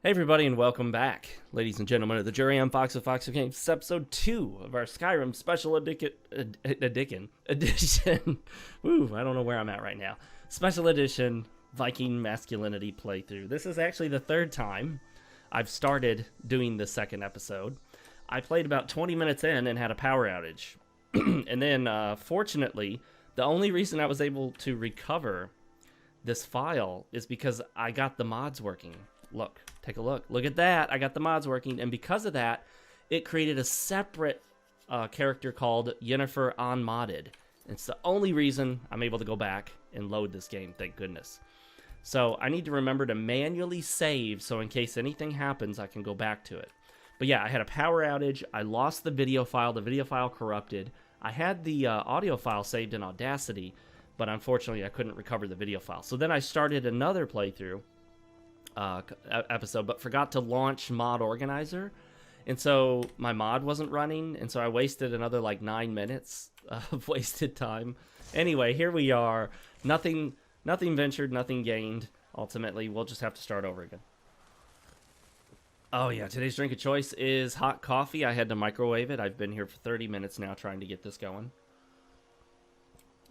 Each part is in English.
Hey everybody and welcome back, ladies and gentlemen of the jury. I'm Fox of FoxeoGames. It's episode 2 of our Skyrim special edition. Woo, I don't know where I'm at right now. Special edition Viking Masculinity playthrough. This is actually the third time I've started doing the second episode. I played about 20 minutes in and had a power outage. And then, fortunately, the only reason I was able to recover this file is because I got the mods working. Look, take a look. Look at that. I got the mods working. And because of that, it created a separate character called Yennefer Unmodded. It's the only reason I'm able to go back and load this game, thank goodness. So I need to remember to manually save so in case anything happens, I can go back to it. But yeah, I had a power outage. I lost the video file. The video file corrupted. I had the audio file saved in Audacity, but unfortunately I couldn't recover the video file. So then I started another playthrough episode, but forgot to launch Mod Organizer, and so my mod wasn't running, and so I wasted another like 9 minutes of wasted time. Anyway, here we are. Nothing ventured, nothing gained. Ultimately, we'll just have to start over again. Oh yeah, today's drink of choice is hot coffee. I had to microwave it. I've been here for 30 minutes now trying to get this going.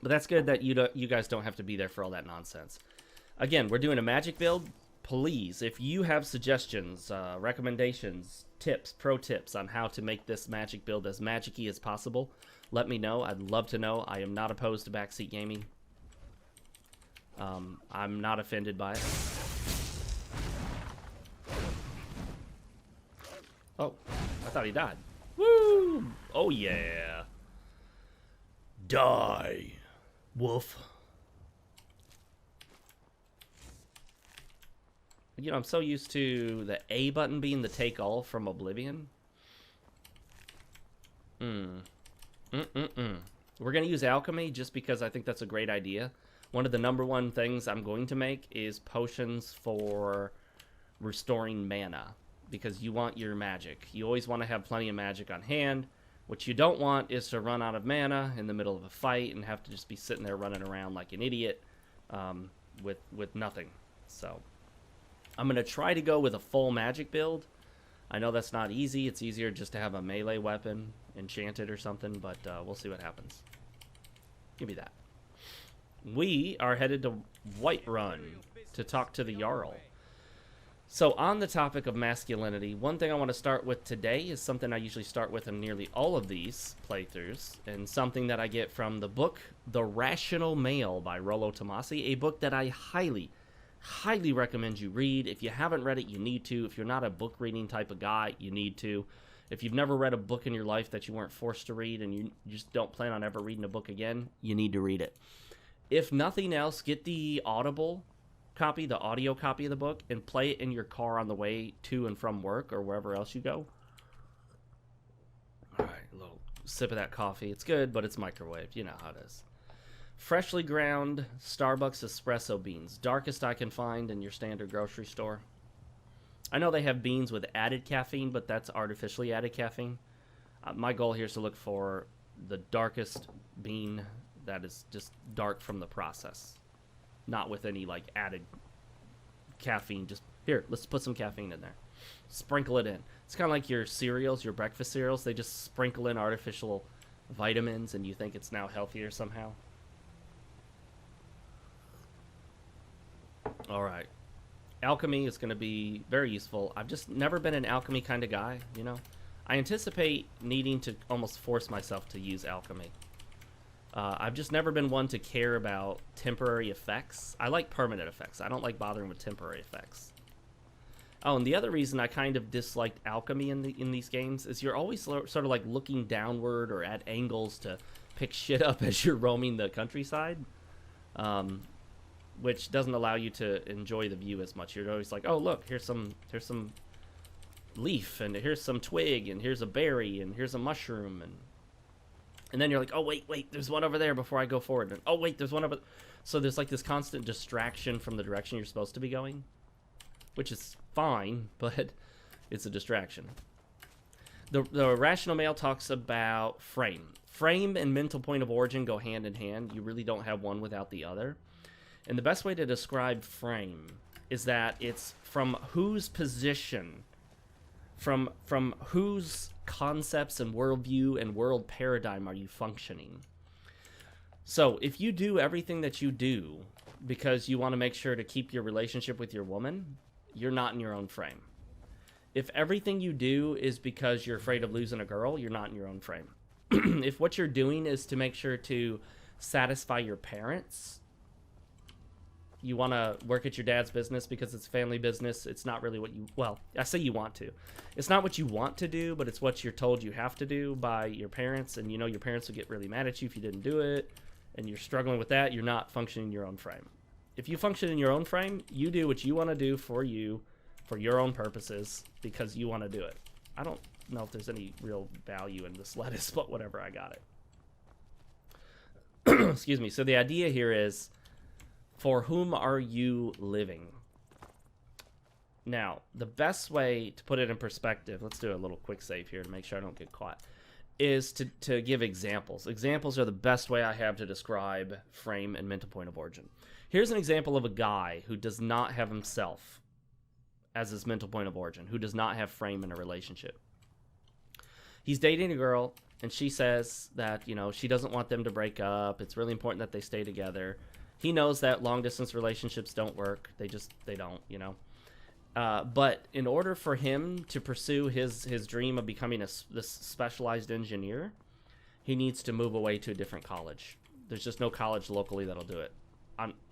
But that's good that you guys don't have to be there for all that nonsense. Again, we're doing a magic build. Please, if you have suggestions, recommendations, tips, pro tips on how to make this magic build as magic-y as possible, let me know. I'd love to know. I am not opposed to backseat gaming. I'm not offended by it. Oh, I thought he died. Woo! Oh, yeah. Die, wolf. You know, I'm so used to the A button being the take all from Oblivion. We're going to use alchemy just because I think that's a great idea. One of the #1 things I'm going to make is potions for restoring mana, because you want your magic. You always want to have plenty of magic on hand. What you don't want is to run out of mana in the middle of a fight and have to just be sitting there running around like an idiot with nothing. So I'm going to try to go with a full magic build. I know that's not easy. It's easier just to have a melee weapon, enchanted or something, but we'll see what happens. Give me that. We are headed to Whiterun to talk to the Jarl. So on the topic of masculinity, one thing I want to start with today is something I usually start with in nearly all of these playthroughs, and something that I get from the book The Rational Male by Rollo Tomassi, a book that I highly recommend you read. If you haven't read it, you need to. If you're not a book reading type of guy, you need to. If you've never read a book in your life that you weren't forced to read and you just don't plan on ever reading a book again, you need to read it. If nothing else, get the Audible copy, the audio copy of the book, and play it in your car on the way to and from work or wherever else you go. All right, a little sip of that coffee. It's good, but it's microwaved. You know how it is. Freshly ground Starbucks espresso beans. Darkest I can find in your standard grocery store. I know they have beans with added caffeine, but that's artificially added caffeine. My goal here is to look for the darkest bean that is just dark from the process. Not with any, like, added caffeine. Just, here, let's put some caffeine in there. Sprinkle it in. It's kind of like your cereals, your breakfast cereals. They just sprinkle in artificial vitamins, and you think it's now healthier somehow. Alright. Alchemy is going to be very useful. I've just never been an alchemy kind of guy, you know. I anticipate needing to almost force myself to use alchemy. I've just never been one to care about temporary effects. I like permanent effects. I don't like bothering with temporary effects. Oh, and the other reason I kind of disliked alchemy in these games is you're always sort of like looking downward or at angles to pick shit up as you're roaming the countryside. Which doesn't allow you to enjoy the view as much. You're always like, oh look, here's some leaf, and here's some twig, and here's a berry, and here's a mushroom, and then you're like, oh wait, there's one over there before I go forward, and oh wait, there's one over. So there's like this constant distraction from the direction you're supposed to be going, which is fine, but it's a distraction. The Rational Male talks about frame. Frame and mental point of origin go hand in hand. You really don't have one without the other. And the best way to describe frame is that it's from whose position, from whose concepts and worldview and world paradigm are you functioning. So if you do everything that you do because you want to make sure to keep your relationship with your woman, you're not in your own frame. If everything you do is because you're afraid of losing a girl, you're not in your own frame. If what you're doing is to make sure to satisfy your parents, you want to work at your dad's business because it's family business, it's not really what you, well, I say you want to. It's not what you want to do, but it's what you're told you have to do by your parents, and you know your parents will get really mad at you if you didn't do it, and you're struggling with that, you're not functioning in your own frame. If you function in your own frame, you do what you want to do for you, for your own purposes, because you want to do it. I don't know if there's any real value in this lettuce, but whatever, I got it. Excuse me. So the idea here is, for whom are you living? Now, the best way to put it in perspective, let's do a little quick save here to make sure I don't get caught, is to give examples. Examples are the best way I have to describe frame and mental point of origin. Here's an example of a guy who does not have himself as his mental point of origin, who does not have frame in a relationship. He's dating a girl, and she says that, you know, she doesn't want them to break up. It's really important that they stay together. He knows that long-distance relationships don't work. They don't, you know. But in order for him to pursue his dream of becoming this specialized engineer, he needs to move away to a different college. There's just no college locally that'll do it.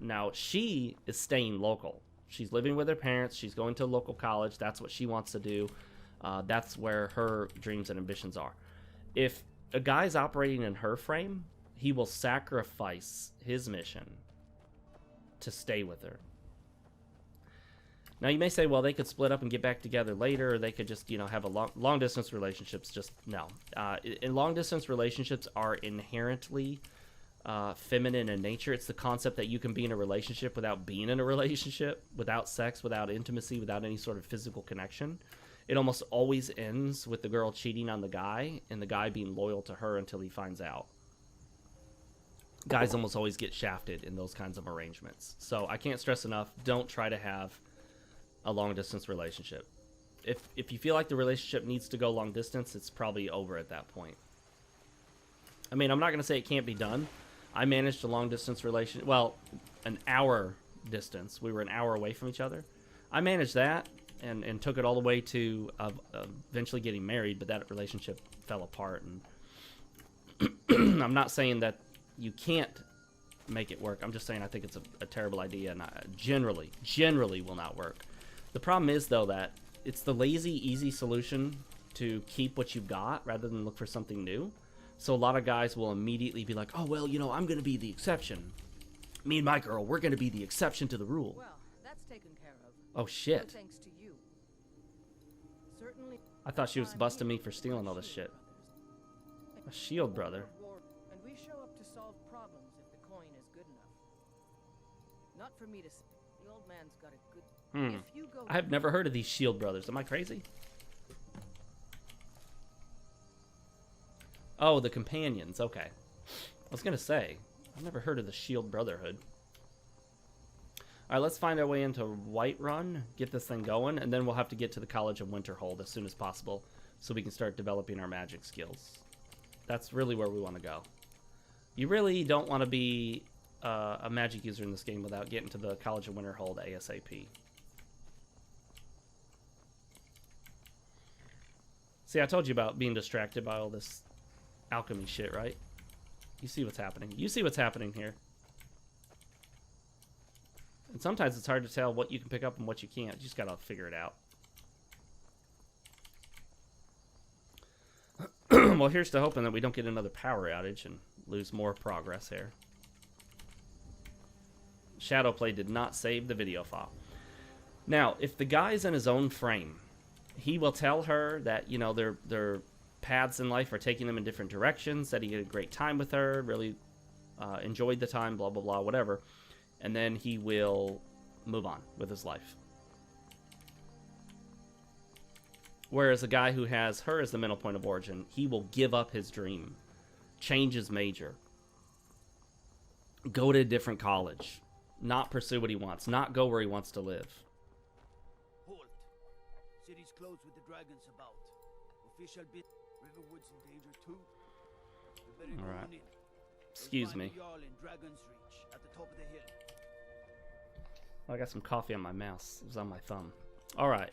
Now, she is staying local. She's living with her parents. She's going to a local college. That's what she wants to do. That's where her dreams and ambitions are. If a guy's operating in her frame, he will sacrifice his mission to stay with her. Now, you may say, well, they could split up and get back together later, or they could just, you know, have a long-distance relationships. Just, no. And long-distance relationships are inherently feminine in nature. It's the concept that you can be in a relationship without being in a relationship, without sex, without intimacy, without any sort of physical connection. It almost always ends with the girl cheating on the guy and the guy being loyal to her until he finds out. Guys almost always get shafted in those kinds of arrangements. So I can't stress enough, don't try to have a long-distance relationship. If you feel like the relationship needs to go long distance, it's probably over at that point. I mean, I'm not going to say it can't be done. I managed a long-distance relationship, well, an hour distance. We were an hour away from each other. I managed that and took it all the way to eventually getting married, but that relationship fell apart. And I'm not saying that you can't make it work. I'm just saying I think it's a terrible idea, and generally will not work. The problem is, though, that it's the lazy, easy solution to keep what you've got rather than look for something new. So a lot of guys will immediately be like, oh, well, you know, I'm going to be the exception. Me and my girl, we're going to be the exception to the rule. Well, that's taken care of. Oh, shit. No thanks to you. Certainly. I thought she was busting me for stealing all this shit. A shield brother. And we show up to solve problems if the coin is good enough. Not for me to say. The old man's got a good... If you go... I've never heard of these shield brothers. Am I crazy? Oh, the companions. Okay. I was going to say, I've never heard of the Shield Brotherhood. All right, let's find our way into Whiterun, get this thing going, and then we'll have to get to the College of Winterhold as soon as possible so we can start developing our magic skills. That's really where we want to go. You really don't want to be a magic user in this game without getting to the College of Winterhold ASAP. See, I told you about being distracted by all this alchemy shit, right? You see what's happening. You see what's happening here. And sometimes it's hard to tell what you can pick up and what you can't. You just gotta figure it out. Well, here's to hoping that we don't get another power outage and lose more progress here. Shadowplay did not save the video file. Now, if the guy's in his own frame, he will tell her that, you know, their paths in life are taking them in different directions, that he had a great time with her, really enjoyed the time, blah, blah, blah, whatever. And then he will move on with his life. Whereas a guy who has her as the mental point of origin, he will give up his dream, change his major, go to a different college, not pursue what he wants, not go where he wants to live. City's closed with the dragons about. Official bit. Riverwood's in danger too. We better go Alright. on in. Excuse Find me. the Jarl in Dragon's Reach at the top of the hill. I got some coffee on my mouse. It was on my thumb. Alright.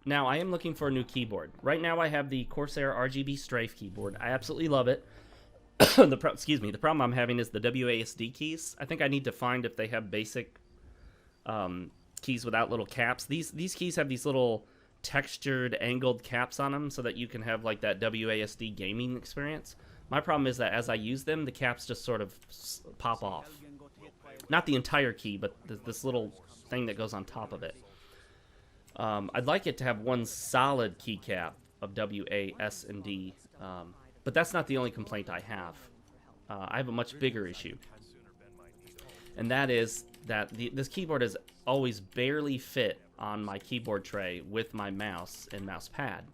Now, I am looking for a new keyboard. Right now, I have the Corsair RGB Strafe keyboard. I absolutely love it. Excuse me. The problem I'm having is the WASD keys. I think I need to find if they have basic keys without little caps. These keys have these little textured, angled caps on them so that you can have like that WASD gaming experience. My problem is that as I use them, the caps just sort of pop off. Not the entire key, but this little thing that goes on top of it. I'd like it to have one solid keycap of WASD, but that's not the only complaint I have. I have a much bigger issue, and that is that this keyboard is always barely fit on my keyboard tray with my mouse and mouse pad.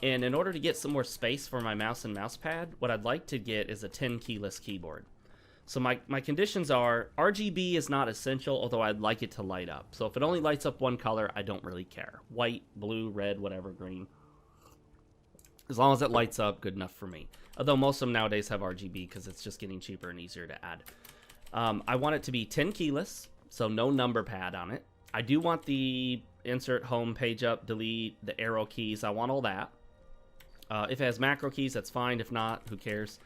And in order to get some more space for my mouse and mouse pad, what I'd like to get is a 10 keyless keyboard. So my conditions are RGB is not essential, although I'd like it to light up. So if it only lights up one color, I don't really care. White, blue, red, whatever, green. As long as it lights up, good enough for me. Although most of them nowadays have RGB because it's just getting cheaper and easier to add. I want it to be 10 keyless, so no number pad on it. I do want the insert home, page up, delete, the arrow keys. I want all that. If it has macro keys, that's fine. If not, who cares?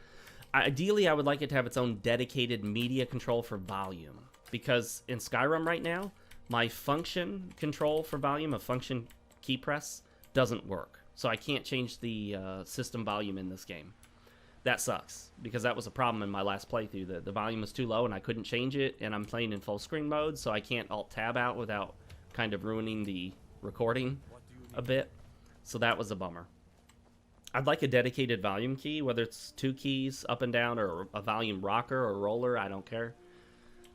Ideally, I would like it to have its own dedicated media control for volume. Because in Skyrim right now, my function control for volume, a function key press, doesn't work. So I can't change the system volume in this game. That sucks, because that was a problem in my last playthrough. The volume was too low and I couldn't change it, and I'm playing in full screen mode, so I can't Alt-Tab out without kind of ruining the recording a bit. So that was a bummer. I'd like a dedicated volume key, whether it's 2 keys up and down or a volume rocker or roller, I don't care.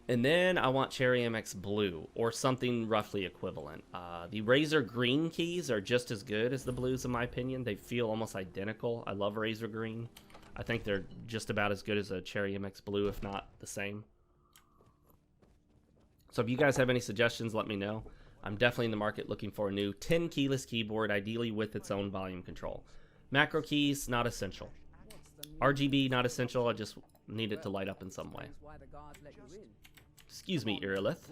And then I want Cherry MX Blue or something roughly equivalent. The Razor Green keys are just as good as the blues in my opinion. They feel almost identical. I love Razor Green. I think they're just about as good as a Cherry MX Blue, if not the same. So if you guys have any suggestions, let me know. I'm definitely in the market looking for a new 10 keyless keyboard, ideally with its own volume control. Macro keys, not essential. RGB, not essential. I just need it to light up in some way. Excuse me, Irilith.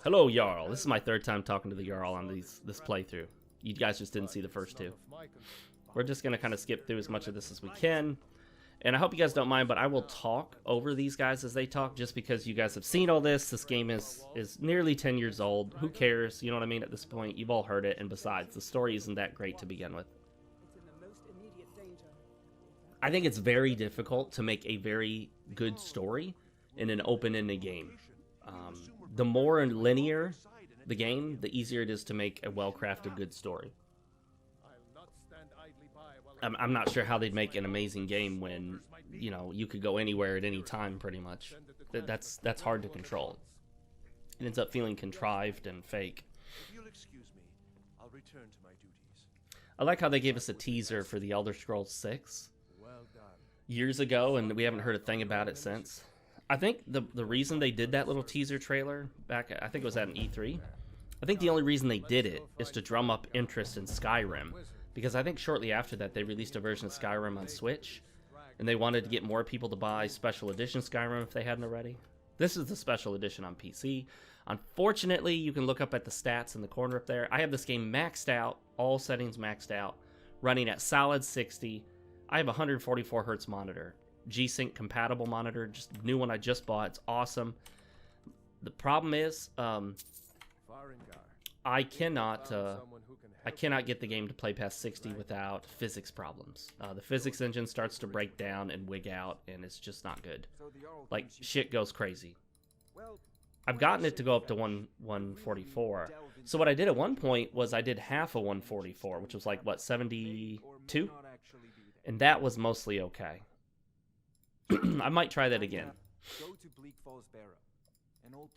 Hello, Jarl. This is my 3rd time talking to the Jarl on this playthrough. You guys just didn't see the first 2. We're just going to kind of skip through as much of this as we can. And I hope you guys don't mind, but I will talk over these guys as they talk, just because you guys have seen all this. This game is nearly 10 years old. Who cares? You know what I mean? At this point, you've all heard it. And besides, the story isn't that great to begin with. I think it's very difficult to make a very good story in an open-ended game. The more linear the game, the easier it is to make a well-crafted good story. I'm not sure how they'd make an amazing game when, you know, you could go anywhere at any time, pretty much. That's hard to control. It ends up feeling contrived and fake. If you'll excuse me, I'll return to my duties. I like how they gave us a teaser for The Elder Scrolls 6 Well done. years ago, and we haven't heard a thing about it since. I think the reason they did that little teaser trailer back, I think it was at an E3, I think the only reason they did it is to drum up interest in Skyrim. Because I think shortly after that, they released a version of Skyrim on Switch, and they wanted to get more people to buy Special Edition Skyrim if they hadn't already. This is the Special Edition on PC. Unfortunately, you can look up at the stats in the corner up there. I have this game maxed out, all settings maxed out, running at solid 60. I have a 144 hertz monitor, G-Sync compatible monitor, just new one I just bought. It's awesome. The problem is, I cannot get the game to play past 60 without physics problems. The physics engine starts to break down and wig out, and it's just not good. Like, shit goes crazy. I've gotten it to go up to 144. So what I did at one point was I did half a 144, which was like, what, 72? And that was mostly okay. I might try that again. Go to Bleak Falls Barrow. An old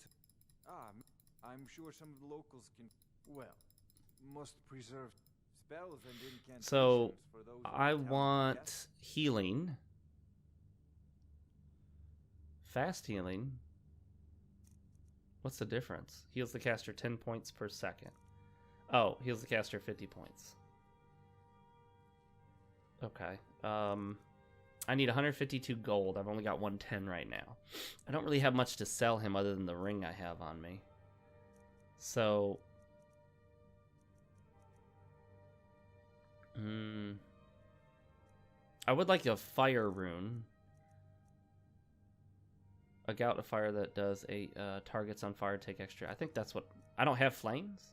I'm sure some of the locals can, well, must preserve spells and incantations. So for those I want healing, fast healing, What's the difference? Heals the caster 10 points per second. Oh, heals the caster 50 points. Okay. I need 152 gold. I've only got 110 right now. I don't really have much to sell him other than the ring I have on me. So... I would like a fire rune. A gout of fire that does targets on fire take extra. I think that's what... I don't have flames?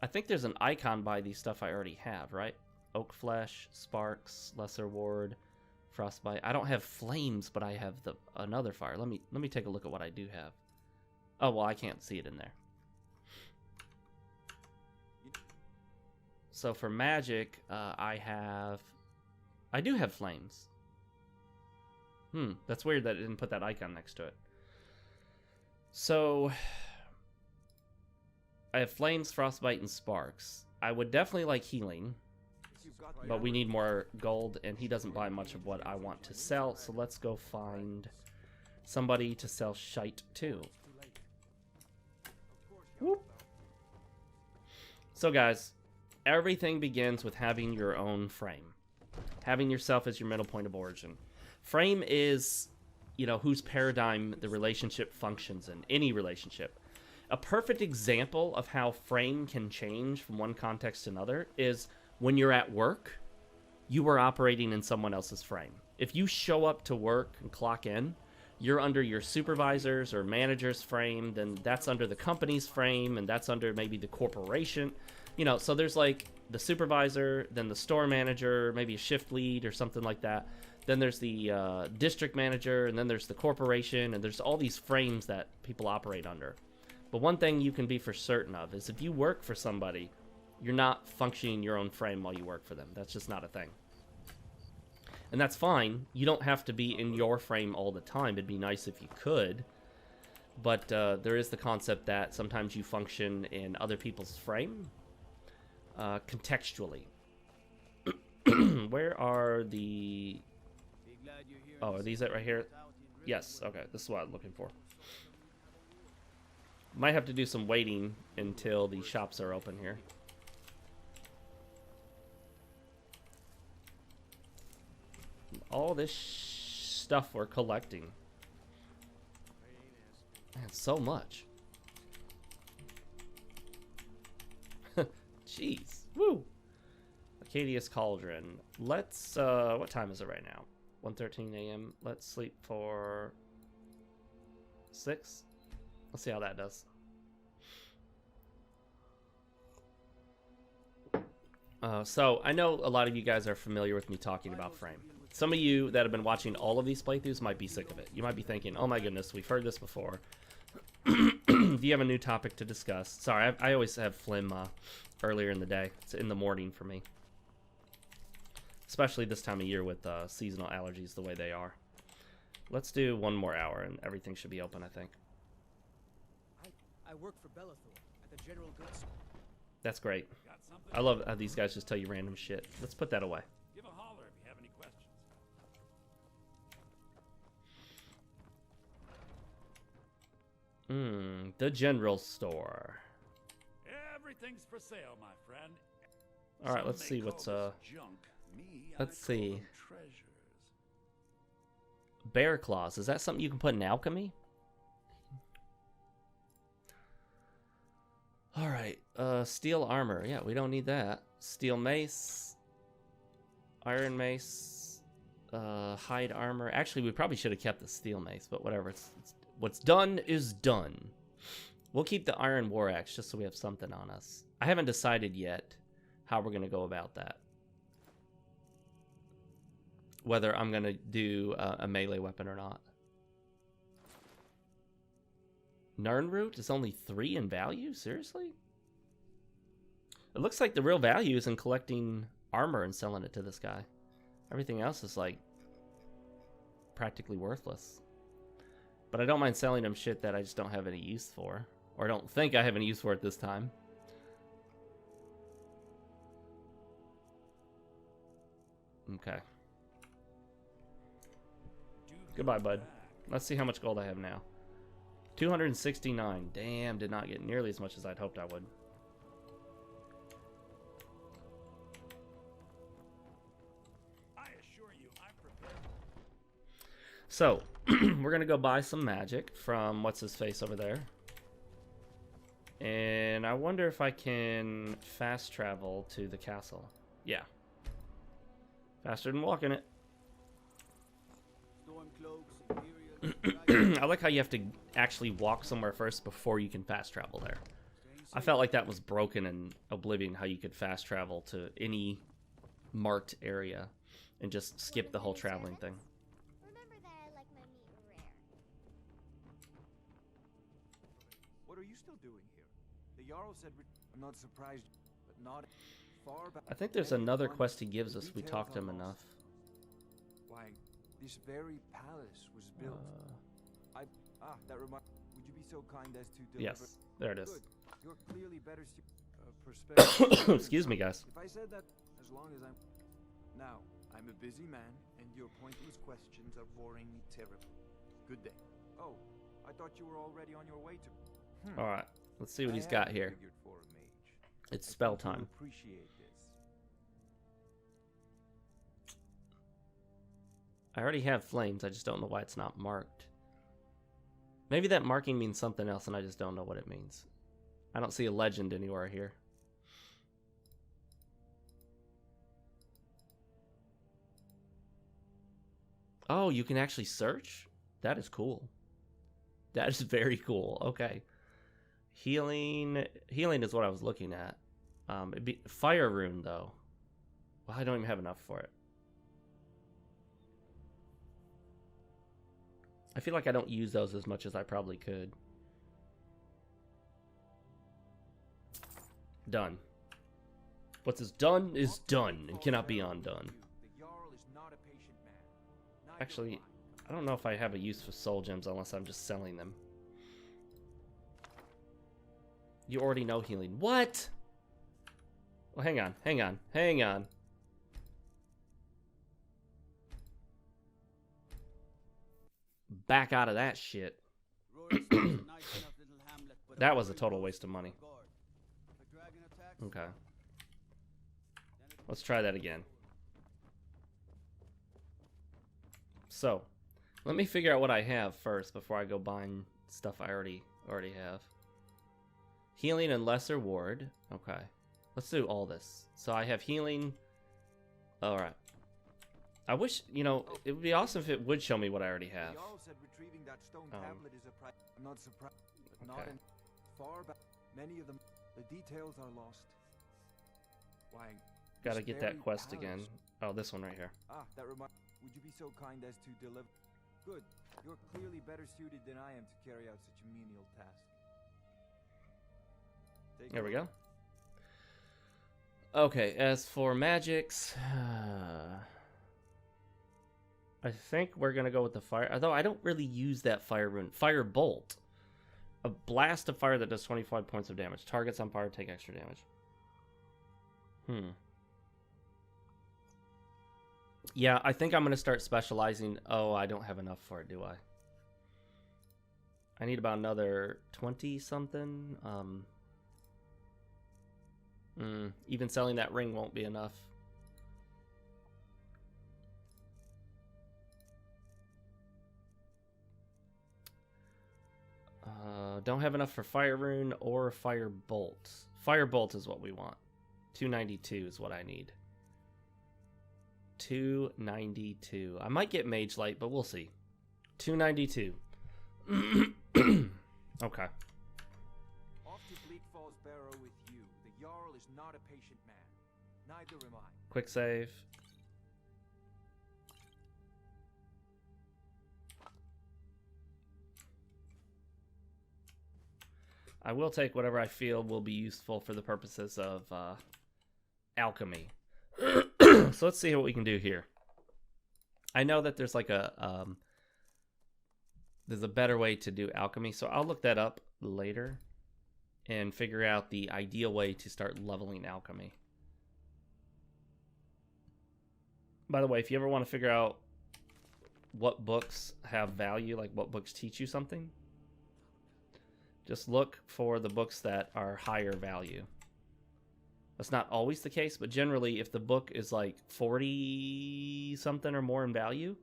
I think there's an icon by these stuff I already have, right? Oak flesh, sparks, lesser ward, frostbite. I don't have flames, but I have another fire. Let me take a look at what I do have. Oh, well, I can't see it in there. So for magic, I do have flames. That's weird that it didn't put that icon next to it. So I have flames, frostbite, and sparks. I would definitely like healing, but we need more gold, and he doesn't buy much of what I want to sell, so let's go find somebody to sell shite to. Whoop. So guys, everything begins with having your own frame. Having yourself as your middle point of origin. Frame is, you know, whose paradigm the relationship functions in, any relationship. A perfect example of how frame can change from one context to another is when you're at work, you are operating in someone else's frame. If you show up to work and clock in, you're under your supervisor's or manager's frame, then that's under the company's frame, and that's under maybe the corporation. You know, so there's like the supervisor, then the store manager, maybe a shift lead or something like that. Then there's the district manager, and then there's the corporation, and there's all these frames that people operate under. But one thing you can be for certain of is if you work for somebody, you're not functioning in your own frame while you work for them. That's just not a thing. And that's fine. You don't have to be in your frame all the time. It'd be nice if you could. But there is the concept that sometimes you function in other people's frame contextually. Where are the... Oh, are these it right here? Yes, okay. This is what I'm looking for. Might have to do some waiting until the shops are open here. All this stuff we're collecting. Man, so much. Jeez. Woo! Acadia's Cauldron. Let's, what time is it right now? 1:13 a.m. Let's sleep for 6. Let's see how that does. So, I know a lot of you guys are familiar with me talking about frame. Some of you that have been watching all of these playthroughs might be sick of it. You might be thinking, oh my goodness, we've heard this before. Do you have a new topic to discuss? Sorry, I always have phlegm earlier in the day. It's in the morning for me. Especially this time of year with seasonal allergies the way they are. Let's do one more hour and everything should be open, I think. I work for Bellathor at the General Goods. That's great. I love how these guys just tell you random shit. Let's put that away. Give a holler if you have any questions. The general store. Everything's for sale, my friend. All right, let's see what's junk. let's see. Bear claws. Is that something you can put in alchemy? All right. Steel armor. Yeah, we don't need that. Steel mace. Iron mace. Hide armor. Actually, we probably should have kept the steel mace, but whatever. It's what's done is done. We'll keep the iron war axe just so we have something on us. I haven't decided yet how we're going to go about that. Whether I'm going to do a melee weapon or not. Nirnroot is only 3 in value? Seriously? It looks like the real value is in collecting armor and selling it to this guy. Everything else is like practically worthless. But I don't mind selling him shit that I just don't have any use for. Or I don't think I have any use for it this time. Okay. Goodbye, bud. Let's see how much gold I have now. 269. Damn, did not get nearly as much as I'd hoped I would. I assure you, I'm prepared. So, we're going to go buy some magic from what's-his-face over there. And I wonder if I can fast travel to the castle. Yeah. Faster than walking it. Stormcloaks, Imperials, I like how you have to actually walk somewhere first before you can fast travel there. I felt like that was broken in Oblivion, how you could fast travel to any marked area and just skip the whole traveling thing. Remember that I like my meat rare. What are you still doing here? The Jarl said I'm not surprised, but not far back. I think there's another quest he gives us if we talk to him enough. Why, this very palace was built. That reminds. Would you be so kind as to deliver? Yes, there it is. Good. You're clearly better perspective. Excuse me, guys. If I said that, as long as I'm. Now, I'm a busy man, and your pointless questions are boring me terribly. Good day. Oh, I thought you were already on your way to. All right, let's see what he's got here. For a mage. It's spell time. Appreciate this. I already have flames. I just don't know why it's not marked. Maybe that marking means something else, and I just don't know what it means. I don't see a legend anywhere here. Oh, you can actually search? That is cool. That is very cool. Okay. Healing is what I was looking at. It'd be fire rune though. Well, I don't even have enough for it. I feel like I don't use those as much as I probably could. Done. What's is done is done and cannot be undone. Actually, I don't know if I have a use for soul gems unless I'm just selling them. You already know healing. What? Well, hang on. Back out of that shit. That was a total waste of money. Okay. Let's try that again. So, let me figure out what I have first before I go buying stuff I already have. Healing and lesser ward. Okay. Let's do all this. So I have healing. Alright. I wish, you know, it would be awesome if it would show me what I already have. Said retrieving that stone tablet is I'm not surprised, but not Okay. in far back. Many of them, the details are lost. Why? Gotta this get very that quest palace- again. Oh, this one right here. That reminds. Would you be so kind as to deliver? Good. You're clearly better suited than I am to carry out such a menial task. Take There we a go. look. Okay, as for magics, I think we're gonna go with the fire. Although I don't really use that fire rune. Fire bolt, a blast of fire that does 25 points of damage. Targets on fire take extra damage. Yeah, I think I'm gonna start specializing. Oh, I don't have enough for it, do I? I need about another 20 something. Even selling that ring won't be enough. Don't have enough for fire rune or fire bolt. Fire bolt is what we want. 292 is what I need. 292. I might get mage light, but we'll see. 292. Okay. Off to Bleak Falls Barrow with you. The Jarl is not a patient man. Neither am I. Quick save. I will take whatever I feel will be useful for the purposes of alchemy. So let's see what we can do here. I know that there's like there's a better way to do alchemy, so I'll look that up later and figure out the ideal way to start leveling alchemy. By the way, if you ever want to figure out what books have value, like what books teach you something, Just look for the books that are higher value. That's not always the case, but generally if the book is like 40 something or more in value,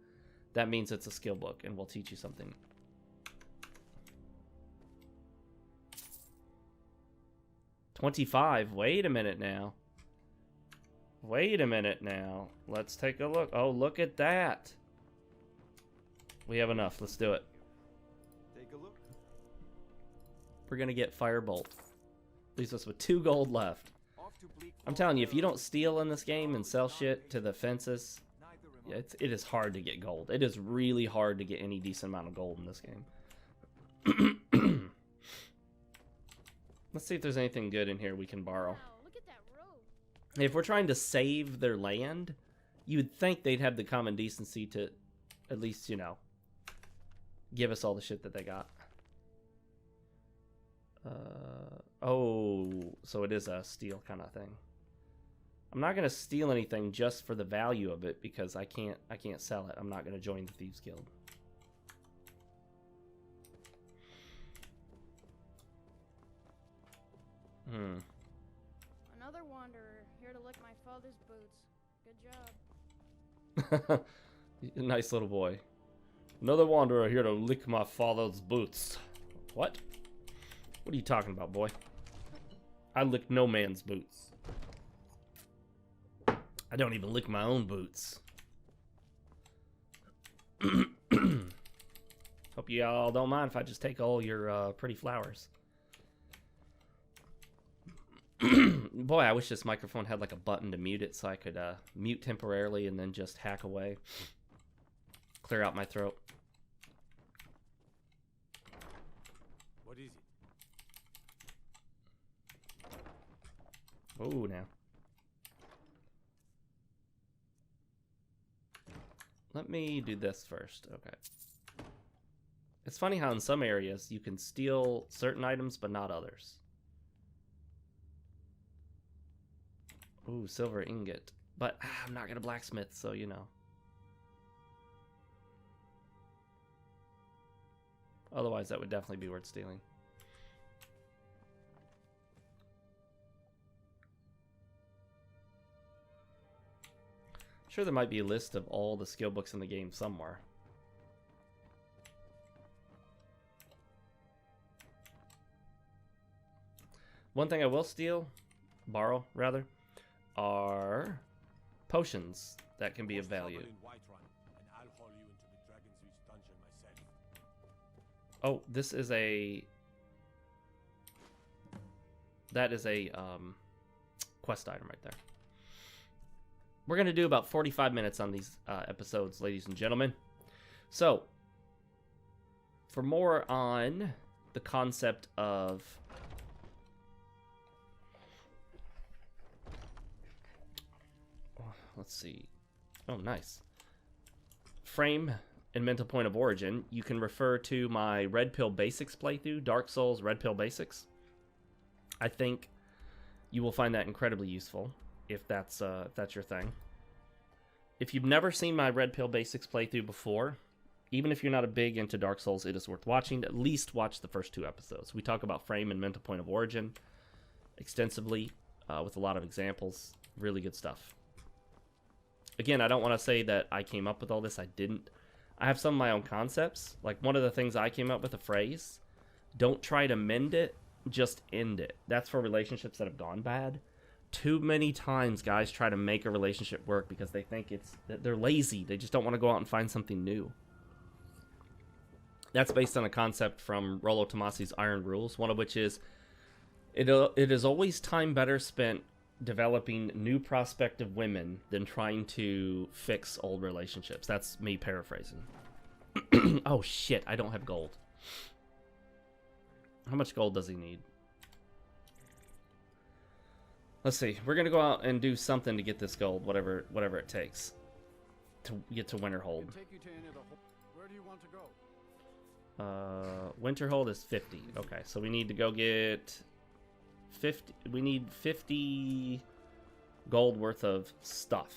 that means it's a skill book and will teach you something. $25. Wait a minute now. Wait a minute now. Let's take a look. Oh, look at that. We have enough. Let's do it. Take a look. We're going to get Firebolt. Leaves us with 2 gold left. I'm telling you, if you don't steal in this game and sell shit to the fences, yeah, it is hard to get gold. It is really hard to get any decent amount of gold in this game. Let's see if there's anything good in here we can borrow. Wow, look at that road. If we're trying to save their land, you would think they'd have the common decency to at least, you know, give us all the shit that they got. Oh, so it is a steal kind of thing. I'm not gonna steal anything just for the value of it because I can't sell it. I'm not gonna join the Thieves Guild. Another wanderer here to lick my father's boots. Good job. Nice little boy. Another wanderer here to lick my father's boots. What? What are you talking about, boy? I lick no man's boots. I don't even lick my own boots. Hope you all don't mind if I just take all your pretty flowers. Boy, I wish this microphone had like a button to mute it so I could mute temporarily and then just hack away. Clear out my throat. What is it? Oh, now. Let me do this first. Okay. It's funny how in some areas you can steal certain items but not others. Ooh, silver ingot. But I'm not gonna blacksmith, so you know. Otherwise, that would definitely be worth stealing. Sure, there might be a list of all the skill books in the game somewhere. One thing I will borrow rather, are potions that can be of value. Oh, this is that is a quest item right there. We're going to do about 45 minutes on these episodes, ladies and gentlemen. So, for more on the concept of let's see. Oh, nice. Frame and mental point of origin. You can refer to my Red Pill Basics playthrough, Dark Souls Red Pill Basics. I think you will find that incredibly useful if that's your thing. If you've never seen my Red Pill Basics playthrough before, even if you're not a big into Dark Souls, it is worth watching. At least watch the first 2 episodes. We talk about frame and mental point of origin extensively with a lot of examples. Really good stuff. Again, I don't want to say that I came up with all this. I didn't. I have some of my own concepts. Like, one of the things I came up with, a phrase, don't try to mend it, just end it. That's for relationships that have gone bad. Too many times guys try to make a relationship work because they think they're lazy. They just don't want to go out and find something new. That's based on a concept from Rollo Tomasi's Iron Rules, one of which is it is always time better spent developing new prospective women than trying to fix old relationships. That's me paraphrasing. Oh shit, I don't have gold. How much gold does he need? Let's see. We're gonna go out and do something to get this gold, whatever it takes to get to Winterhold. Where do you want to go? Winterhold is 50. Okay, so we need to go get 50. We need 50 gold worth of stuff.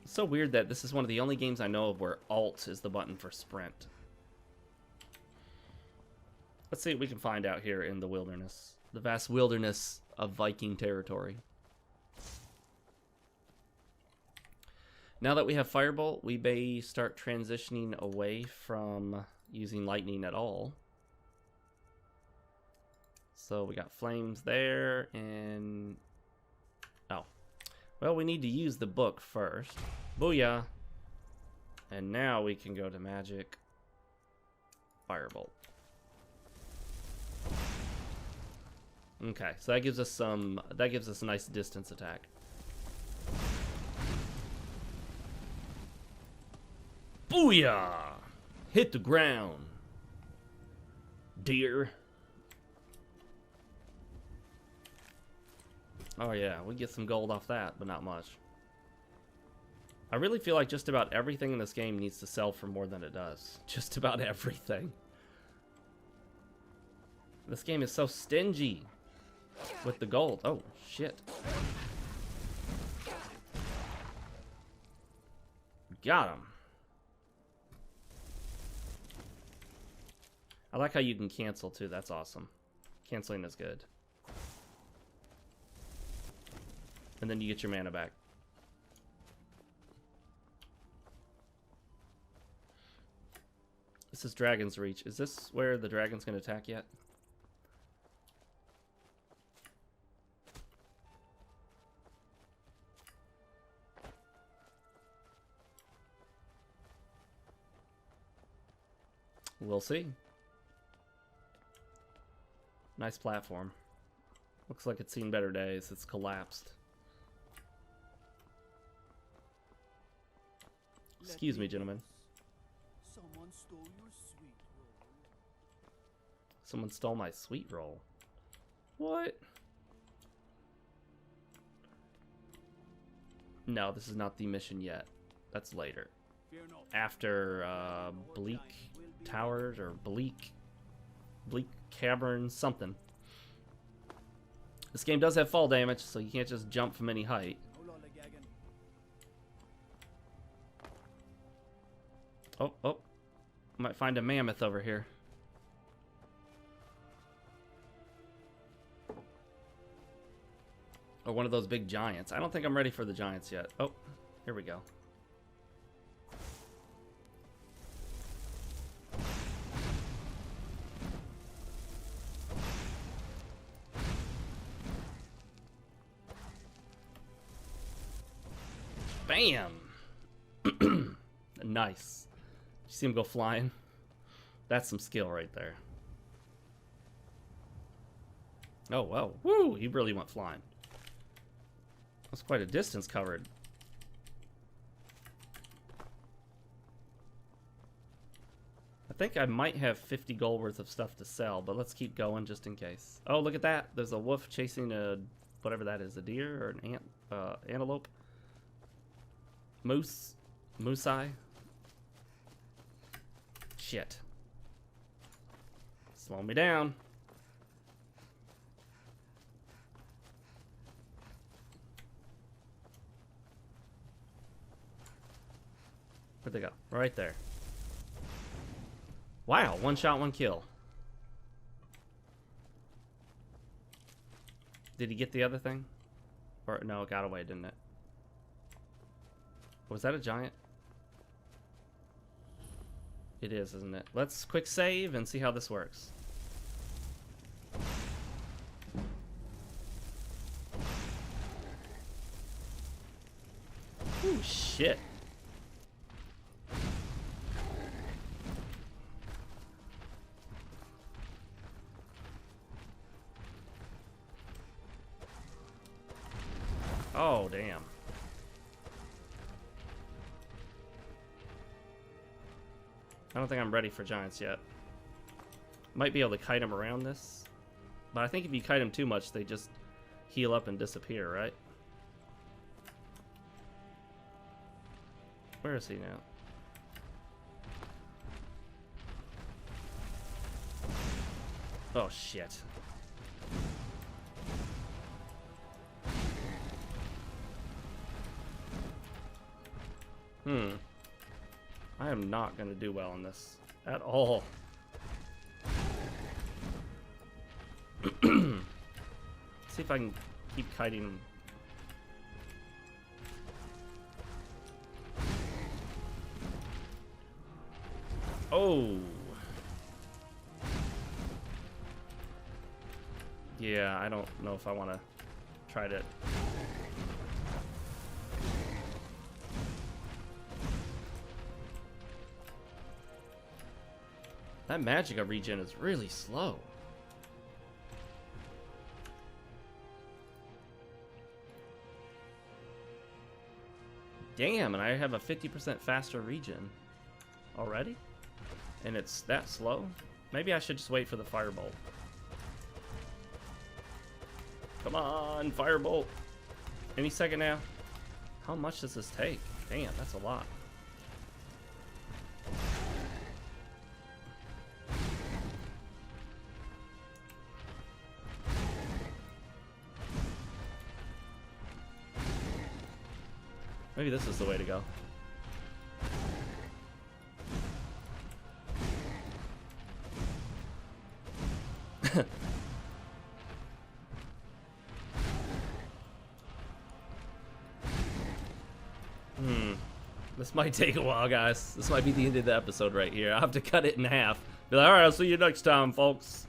It's so weird that this is one of the only games I know of where Alt is the button for sprint. Let's see what we can find out here in the wilderness. The vast wilderness of Viking territory. Now that we have Firebolt, we may start transitioning away from using lightning at all. So we got flames there, and... oh. Well, we need to use the book first. Booyah! And now we can go to magic. Firebolt. Okay, so that gives us some... that gives us a nice distance attack. Booyah! Hit the ground, deer. Oh yeah, we get some gold off that, but not much. I really feel like just about everything in this game needs to sell for more than it does. Just about everything. This game is so stingy with the gold. Oh, shit. Got him. I like how you can cancel too. That's awesome. Canceling is good. And then you get your mana back. This is Dragon's Reach. Is this where the dragon's going to attack yet? We'll see. Nice platform. Looks like it's seen better days. It's collapsed. Excuse me, gentlemen. Someone stole your sweet roll. Someone stole my sweet roll. What? No, this is not the mission yet. That's later. Fear not. After Bleak Towers or Bleak Cavern something. This game does have fall damage, so you can't just jump from any height. Oh. Might find a mammoth over here. Or one of those big giants. I don't think I'm ready for the giants yet. Oh, here we go. Bam! Nice. You see him go flying? That's some skill right there. Oh, wow. Woo! He really went flying. That's quite a distance covered. I think I might have 50 gold worth of stuff to sell, but let's keep going just in case. Oh, look at that. There's a wolf chasing a... whatever that is. A deer or an antelope? Moose? Moose-eye? Shit. Slow me down. Where'd they go? Right there. Wow, one shot, one kill. Did he get the other thing? Or no, it got away, didn't it? Was that a giant? It is, isn't it? Let's quick save and see how this works. Ooh, shit. Oh, damn. I don't think I'm ready for giants yet. Might be able to kite them around this. But I think if you kite them too much, they just heal up and disappear, right? Where is he now? Oh, shit. I am not going to do well in this at all. See if I can keep kiting him. Oh. Yeah, I don't know if I want to try to. That Magicka regen is really slow. Damn, and I have a 50% faster regen already? And it's that slow? Maybe I should just wait for the Firebolt. Come on, Firebolt. Any second now. How much does this take? Damn, that's a lot. Maybe this is the way to go. This might take a while, guys. This might be the end of the episode right here. I'll have to cut it in half. Be like, alright, I'll see you next time, folks.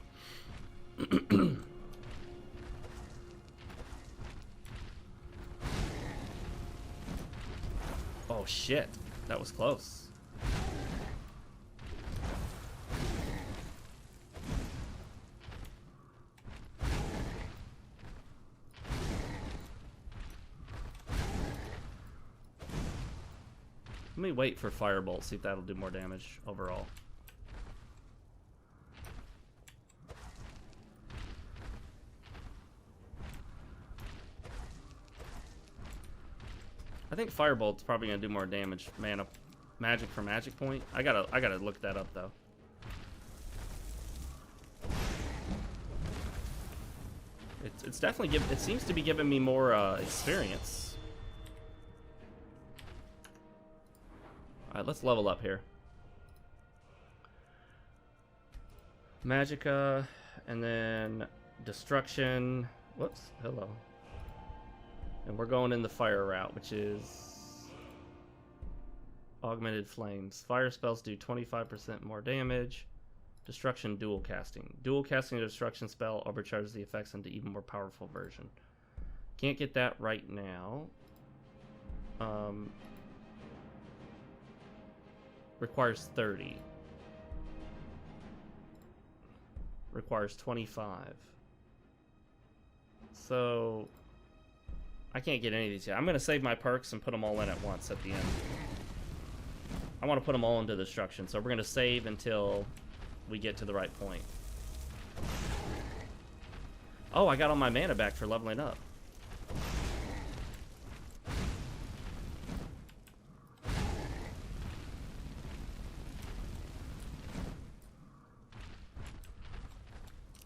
Oh shit, that was close. Let me wait for Firebolt, see if that'll do more damage overall. I think Firebolt's probably gonna do more damage. Mana, magic for magic point. I gotta look that up though. It's definitely it seems to be giving me more experience. All right, let's level up here. Magicka, and then destruction. Whoops, hello. And we're going in the fire route, which is augmented flames. Fire spells do 25% more damage. Destruction dual casting. Dual casting a destruction spell overcharges the effects into even more powerful version. Can't get that right now. Requires 30. Requires 25. So I can't get any of these yet. I'm going to save my perks and put them all in at once at the end. I want to put them all into destruction, so we're going to save until we get to the right point. Oh, I got all my mana back for leveling up.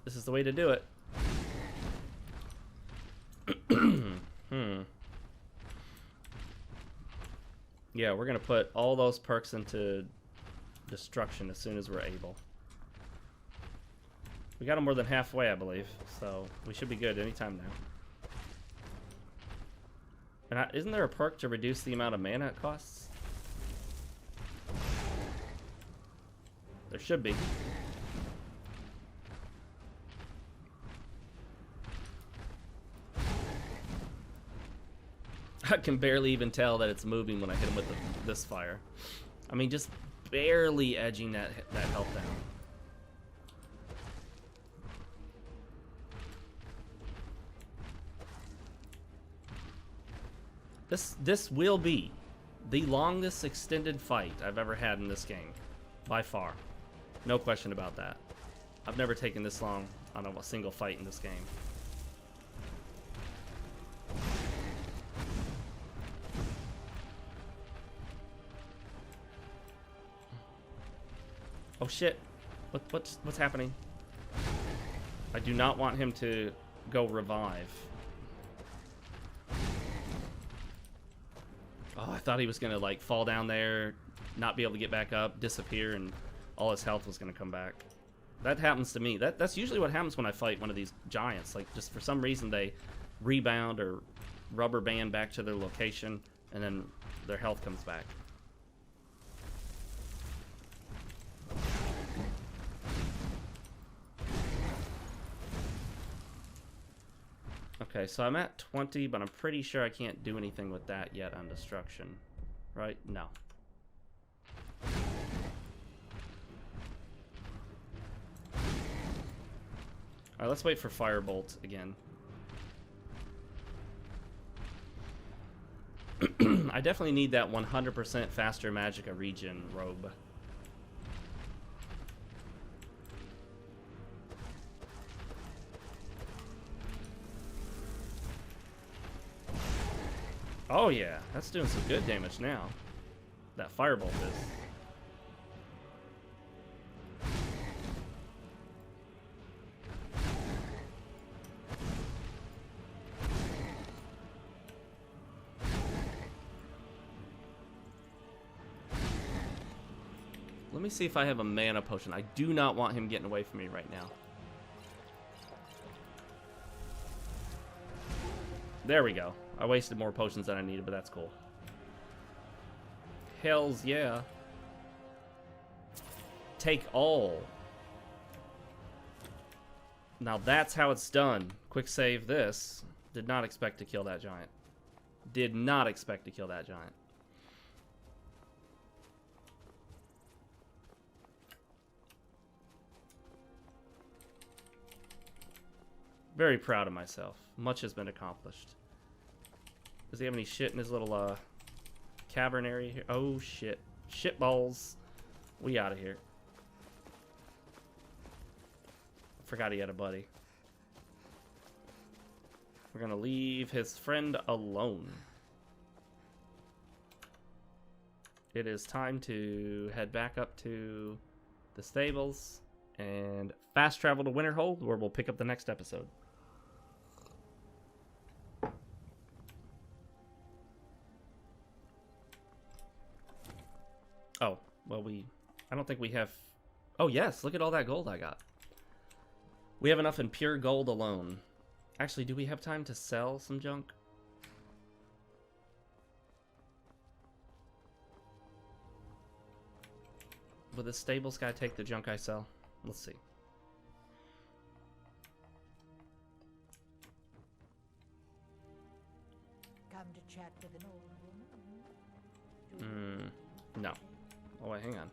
This is the way to do it. Yeah, we're gonna put all those perks into destruction as soon as we're able. We got them more than halfway, I believe, so we should be good anytime now. And isn't there a perk to reduce the amount of mana it costs? There should be. I can barely even tell that it's moving when I hit him with this fire. I mean, just barely edging that health down. This will be the longest extended fight I've ever had in this game, by far. No question about that. I've never taken this long on a single fight in this game. Oh shit! What's happening? I do not want him to go revive. Oh, I thought he was gonna like fall down there, not be able to get back up, disappear, and all his health was gonna come back. That happens to me. That's usually what happens when I fight one of these giants. Like, just for some reason they rebound or rubber band back to their location, and then their health comes back. Okay, so I'm at 20, but I'm pretty sure I can't do anything with that yet on destruction. Right? No. Alright, let's wait for Firebolt again. I definitely need that 100% faster Magicka regen robe. Oh yeah, that's doing some good damage now. That Firebolt is. Let me see if I have a mana potion. I do not want him getting away from me right now. There we go. I wasted more potions than I needed, but that's cool. Hells yeah. Take all. Now that's how it's done. Quick save this. Did not expect to kill that giant. Did not expect to kill that giant. Very proud of myself. Much has been accomplished. Does he have any shit in his little cavern area here? Oh shit. Shit balls. We out of here. Forgot he had a buddy. We're gonna leave his friend alone. It is time to head back up to the stables and fast travel to Winterhold, where we'll pick up the next episode. Oh, well, I don't think we have... Oh, yes, look at all that gold I got. We have enough in pure gold alone. Actually, do we have time to sell some junk? Will the stables guy take the junk I sell? Let's see. Come to chat with an old woman? No. Oh, wait, hang on.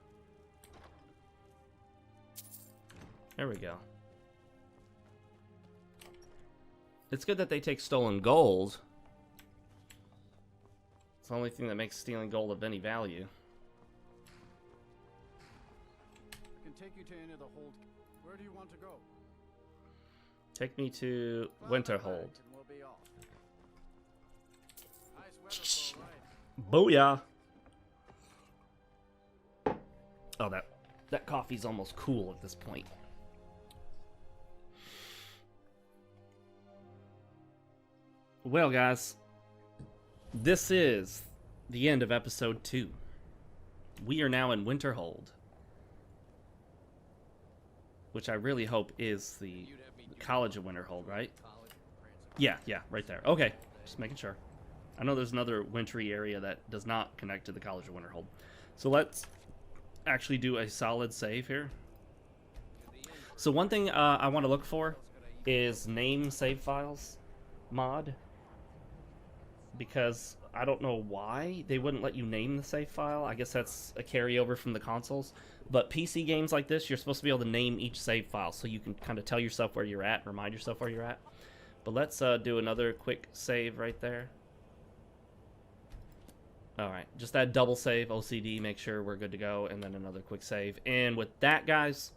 There we go. It's good that they take stolen gold. It's the only thing that makes stealing gold of any value. I can take you to any of the hold. Where do you want to go? Take me to Winterhold. We'll be off. Nice weather for a ride. Booyah! Oh, that coffee's almost cool at this point. Well, guys, this is the end of episode 2. We are now in Winterhold, which I really hope is the College of Winterhold, right? Yeah, right there. Okay, just making sure. I know there's another wintry area that does not connect to the College of Winterhold. So let's actually do a solid save here. So one thing I want to look for is name save files mod, because I don't know why they wouldn't let you name the save file. I guess that's a carryover from the consoles. But PC games like this, you're supposed to be able to name each save file so you can kind of tell yourself where you're at, remind yourself where you're at. But let's do another quick save right there. Alright, just that double save, OCD, make sure we're good to go, and then another quick save. And with that, guys,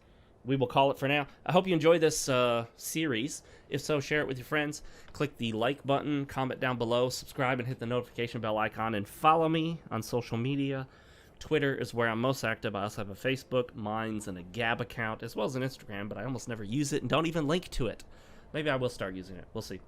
we will call it for now. I hope you enjoy this series. If so, share it with your friends. Click the like button, comment down below, subscribe, and hit the notification bell icon, and follow me on social media. Twitter is where I'm most active. I also have a Facebook, Minds, and a Gab account, as well as an Instagram, but I almost never use it and don't even link to it. Maybe I will start using it. We'll see.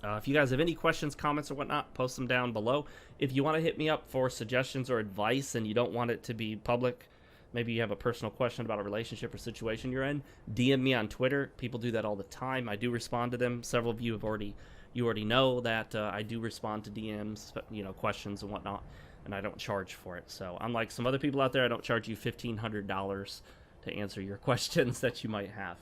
If you guys have any questions, comments, or whatnot, post them down below. If you want to hit me up for suggestions or advice and you don't want it to be public, Maybe you have a personal question about a relationship or situation you're in. DM me on Twitter. People do that all the time. I do respond to them. Several of you have already know that I do respond to DMs, questions and whatnot, and I don't charge for it. So unlike some other people out there, I don't charge you $1,500 to answer your questions that you might have.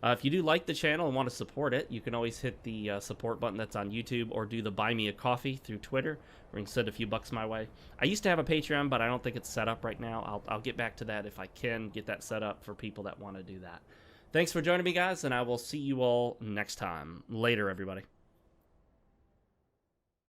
If you do like the channel and want to support it, you can always hit the support button that's on YouTube, or do the Buy Me a Coffee through Twitter, or you can send a few bucks my way. I used to have a Patreon, but I don't think it's set up right now. I'll get back to that if I can get that set up for people that want to do that. Thanks for joining me, guys, and I will see you all next time. Later, everybody.